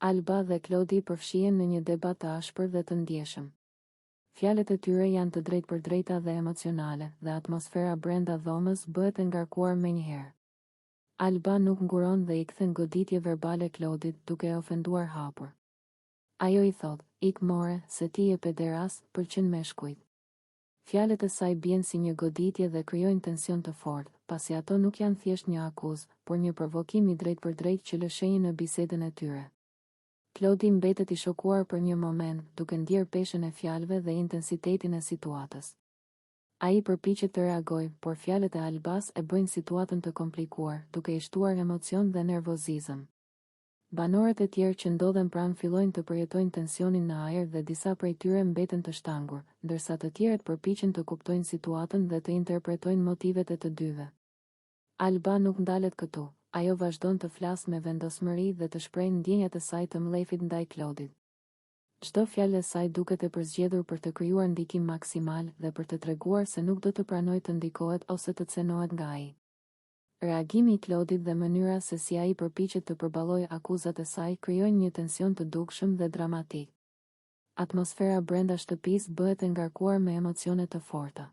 Alba dhe Klodi përfshihen në një debat të ashpër dhe të ndjeshëm. Fjalët e tyre janë të drejtpërdrejta dhe emocionale, dhe atmosfera brenda dhomës bëhet e ngarkuar menjëherë. Alba nuk nguron dhe i kthen goditje verbale Klodit, duke e ofenduar hapur. Ajo i thot, "Ik more, se ti je pederas, pëlqen meshkujt." Fjalët e saj bien si një goditje dhe krijojnë tension të fortë, pasi ato nuk janë thjesht një akuzë, por një provokim i drejtpërdrejtë që lë shenjë në bisedën e tyre. Klodi mbetet i shokuar për një moment, duke ndjer peshën e fjalëve dhe intensitetin e situatës. Ai përpiqet të reagojë, por fjalët e Albas e bëjnë situatën të komplikuar, duke i shtuar emocion dhe nervozizëm. Banorët e tjerë që ndodhen pranë fillojnë të përjetojnë tensionin në ajër dhe disa prej tyre mbeten të shtangur, ndërsa të tjerët përpiqen të kuptojnë situatën dhe të interpretojnë motivet e të dyve. Alba nuk ndalet këtu, ajo vazhdon të flasë me vendosmëri dhe të shprehë ndjenjat e saj të mlefit ndaj Klodit. Çdo fjalë e saj duket e përzgjedhur për të krijuar ndikim maksimal dhe për të treguar se nuk do të pranojë të ndikohet ose të cenohet nga ai. Reagimi i Klodit dhe mënyra se si ai përpiqet të përballojë akuzat e saj krijojnë një tension të dukshëm dhe dramatik. Atmosfera brenda shtëpisë bëhet e ngarkuar me emocione të forta.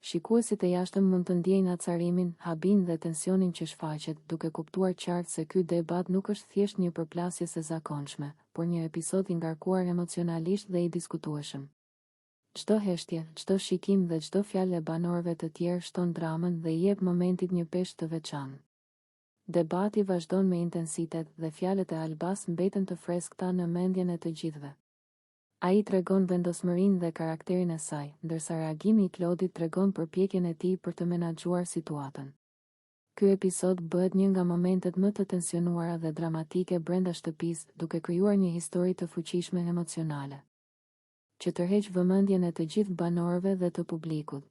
Shikuesit e jashtëm mund të ndjejnë acarimin, habin dhe tensionin që shfaqet, duke kuptuar qartë se ky debat nuk është thjesht një përplasje së zakonshme, por një episod i ngarkuar emocionalisht dhe i diskutueshëm. Çdo heshtje, çdo shikim dhe çdo fjalë e banorëve të tjerë shton dramën dhe i jep momentit një peshë të veçantë. Debati vazhdon me intensitet dhe fjalët e Albas mbeten të freskëta në mendjen e të gjithëve. Ai tregon vendosmërinë dhe karakterin e saj, ndërsa reagimi i Klodit tregon përpjekjen e tij për të menaxhuar situatën. Ky episod bëhet një nga momentet më të tensionuara dhe dramatike brenda shtëpisë, duke krijuar një histori të fuqishme emocionale, që tërheq vëmendjen e të gjithë banorëve dhe të publikut.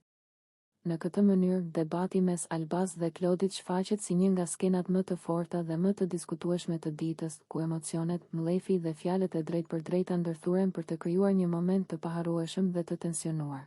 Në këtë mënyrë, debati mes Albas dhe Klodit shfaqet si një nga skenat më të forta dhe më të diskutueshme të ditës, ku emocionet, mlefi dhe fjalët e drejtpërdrejta ndërthuren për të krijuar një moment të paharrueshëm dhe të tensionuar.